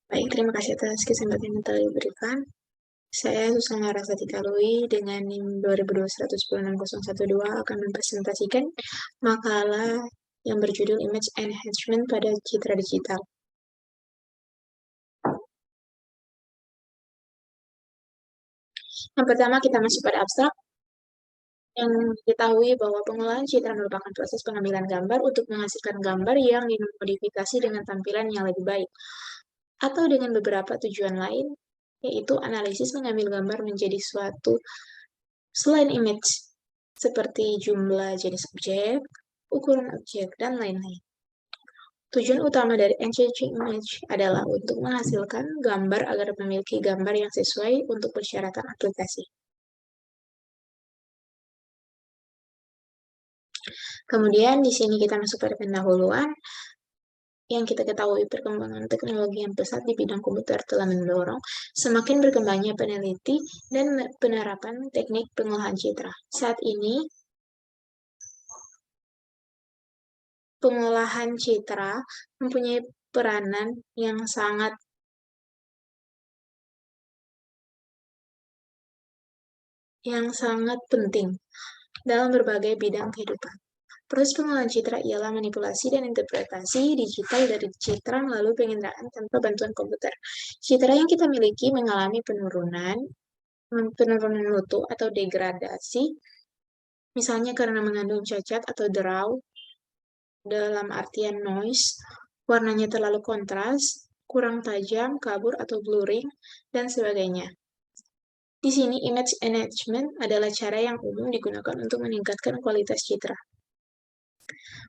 Baik, terima kasih atas kesempatan yang telah diberikan. Saya Susana Rasatita Lui dengan NIM 2021 akan mempresentasikan makalah yang berjudul Image Enhancement pada Citra Digital. Yang pertama kita masuk pada abstrak, yang diketahui bahwa pengolahan citra merupakan proses pengambilan gambar untuk menghasilkan gambar yang dimodifikasi dengan tampilan yang lebih baik, atau dengan beberapa tujuan lain, yaitu analisis mengambil gambar menjadi suatu selain image, seperti jumlah jenis objek, ukuran objek, dan lain-lain. Tujuan utama dari Enhancing Image adalah untuk menghasilkan gambar agar memiliki gambar yang sesuai untuk persyaratan aplikasi. Kemudian di sini kita masuk pada pendahuluan. Yang kita ketahui perkembangan teknologi yang pesat di bidang komputer telah mendorong semakin berkembangnya peneliti dan penerapan teknik pengolahan citra. Saat ini, pengolahan citra mempunyai peranan yang sangat penting dalam berbagai bidang kehidupan. Proses pengolahan citra ialah manipulasi dan interpretasi digital dari citra melalui penginderaan tanpa bantuan komputer. Citra yang kita miliki mengalami penurunan mutu atau degradasi, misalnya karena mengandung cacat atau draw, dalam artian noise, warnanya terlalu kontras, kurang tajam, kabur atau blurring, dan sebagainya. Di sini, image enhancement adalah cara yang umum digunakan untuk meningkatkan kualitas citra.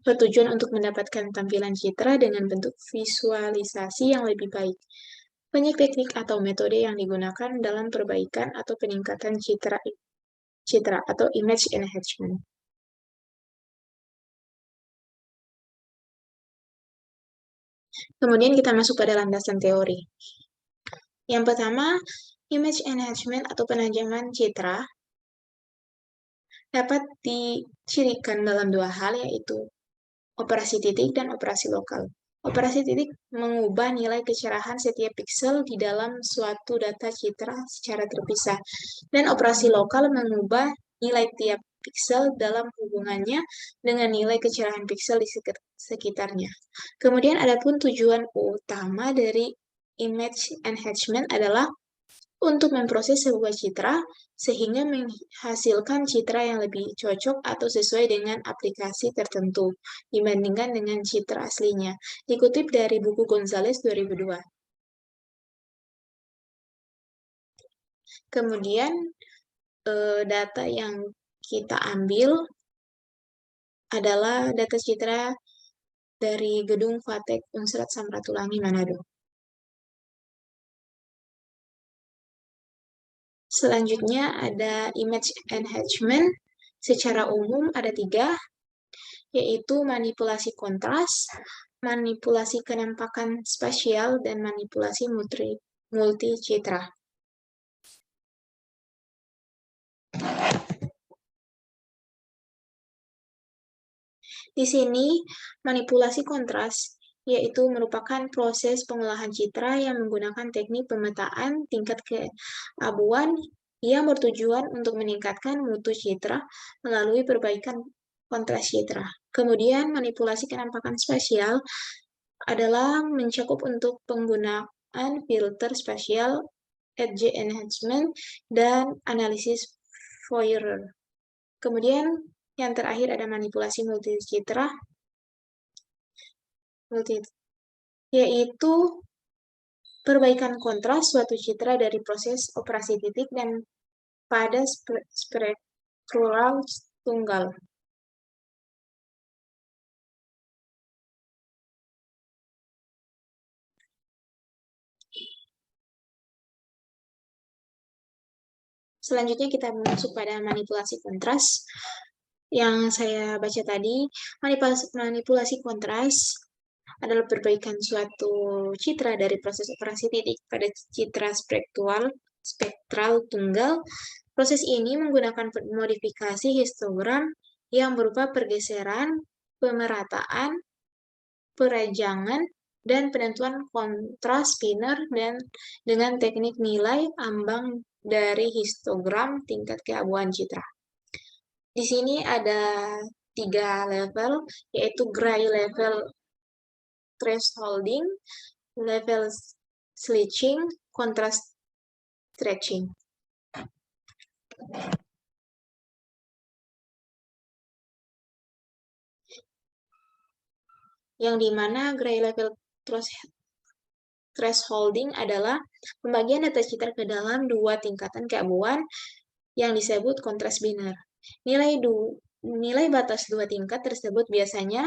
Bertujuan untuk mendapatkan tampilan citra dengan bentuk visualisasi yang lebih baik. Banyak teknik atau metode yang digunakan dalam perbaikan atau peningkatan citra atau image enhancement. Kemudian kita masuk pada landasan teori. Yang pertama, image enhancement atau penajaman citra dapat dicirikan dalam dua hal, yaitu operasi titik dan operasi lokal. Operasi titik mengubah nilai kecerahan setiap piksel di dalam suatu data citra secara terpisah, dan operasi lokal mengubah nilai tiap piksel dalam hubungannya dengan nilai kecerahan piksel di sekitarnya. Kemudian adapun tujuan utama dari image enhancement adalah untuk memproses sebuah citra sehingga menghasilkan citra yang lebih cocok atau sesuai dengan aplikasi tertentu dibandingkan dengan citra aslinya. Dikutip dari buku Gonzales 2002. Kemudian data yang kita ambil adalah data citra dari Gedung Fatek Unsrat Samratulangi, Manado. Selanjutnya ada image enhancement. Secara umum ada 3, yaitu manipulasi kontras, manipulasi kenampakan spasial, dan manipulasi multi citra. Di sini, manipulasi kontras yaitu merupakan proses pengolahan citra yang menggunakan teknik pemetaan tingkat keabuan yang bertujuan untuk meningkatkan mutu citra melalui perbaikan kontras citra. Kemudian, manipulasi kenampakan spasial adalah mencakup untuk penggunaan filter spasial, edge enhancement, dan analisis Fourier. Kemudian, yang terakhir ada manipulasi multicitra, yaitu perbaikan kontras suatu citra dari proses operasi titik dan pada spektural tunggal. Selanjutnya kita masuk pada manipulasi kontras. Yang saya baca tadi, manipulasi kontras adalah perbaikan suatu citra dari proses operasi titik pada citra spektral tunggal. Proses ini menggunakan modifikasi histogram yang berupa pergeseran, pemerataan, perajangan, dan penentuan kontras binner dan dengan teknik nilai ambang dari histogram tingkat keabuan citra. Di sini ada 3 level, yaitu gray level thresholding, level switching, contrast stretching. Yang dimana gray level thresholding adalah pembagian data citra ke dalam 2 tingkatan keabuan yang disebut kontras binner. Nilai batas 2 tingkat tersebut biasanya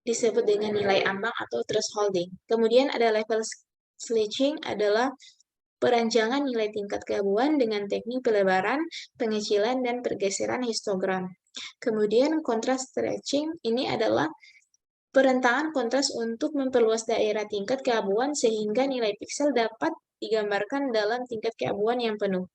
disebut dengan nilai ambang atau thresholding. Kemudian ada level switching adalah perancangan nilai tingkat keabuan dengan teknik pelebaran, pengecilan, dan pergeseran histogram. Kemudian kontras stretching ini adalah perentangan kontras untuk memperluas daerah tingkat keabuan sehingga nilai piksel dapat digambarkan dalam tingkat keabuan yang penuh.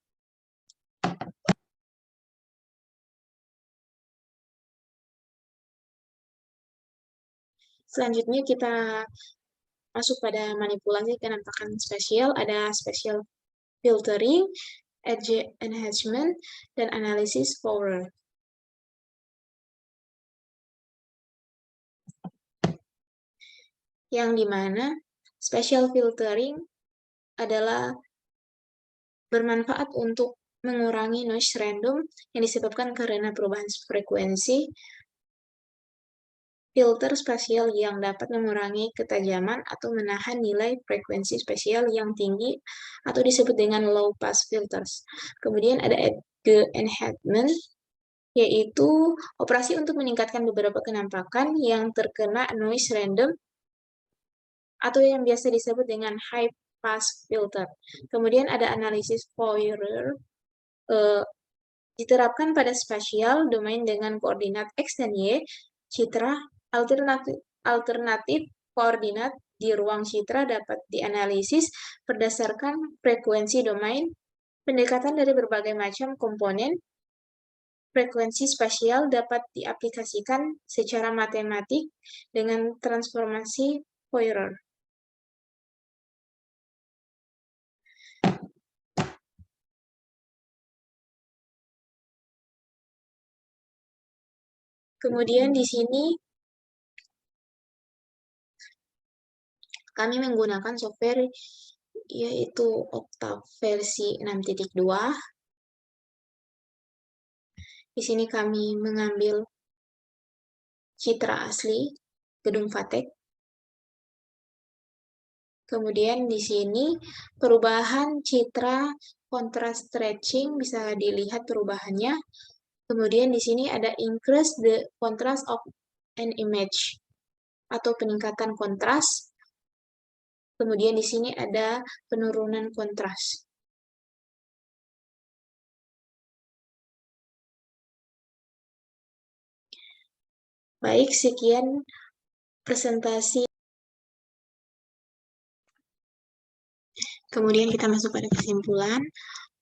Selanjutnya kita masuk pada manipulasi kenampakan spesial. Ada spatial filtering, edge enhancement, dan analisis power. Yang dimana spatial filtering adalah bermanfaat untuk mengurangi noise random yang disebabkan karena perubahan frekuensi. Filter spasial yang dapat mengurangi ketajaman atau menahan nilai frekuensi spasial yang tinggi atau disebut dengan low pass filters. Kemudian ada edge enhancement, yaitu operasi untuk meningkatkan beberapa kenampakan yang terkena noise random atau yang biasa disebut dengan high pass filter. Kemudian ada analisis Fourier, diterapkan pada spasial domain dengan koordinat X dan Y, citra alternatif koordinat di ruang citra dapat dianalisis berdasarkan frekuensi domain, pendekatan dari berbagai macam komponen. Frekuensi spasial dapat diaplikasikan secara matematik dengan transformasi Fourier. Kemudian di sini kami menggunakan software yaitu Octave versi 6.2. Di sini kami mengambil citra asli gedung Fatek. Kemudian di sini perubahan citra kontras stretching bisa dilihat perubahannya. Kemudian di sini ada increase the contrast of an image atau peningkatan kontras. Kemudian di sini ada penurunan kontras. Baik, sekian presentasi. Kemudian kita masuk pada kesimpulan.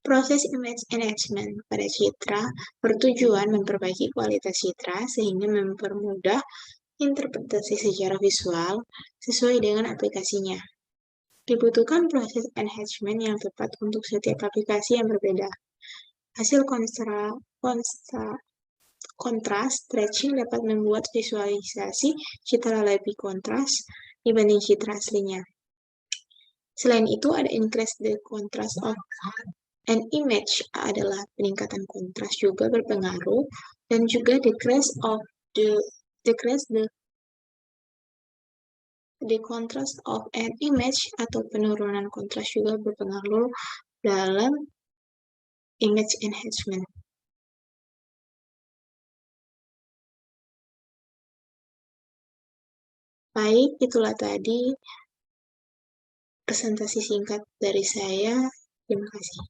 Proses image enhancement pada citra bertujuan memperbaiki kualitas citra sehingga mempermudah interpretasi secara visual sesuai dengan aplikasinya. Dibutuhkan proses enhancement yang tepat untuk setiap aplikasi yang berbeda. Hasil kontras stretching dapat membuat visualisasi citra lebih kontras dibanding citra aslinya. Selain itu, ada increase the contrast of an image adalah peningkatan kontras juga berpengaruh, dan juga decrease the contrast of an image atau penurunan kontras juga berpengaruh dalam image enhancement. Baik, itulah tadi presentasi singkat dari saya. Terima kasih.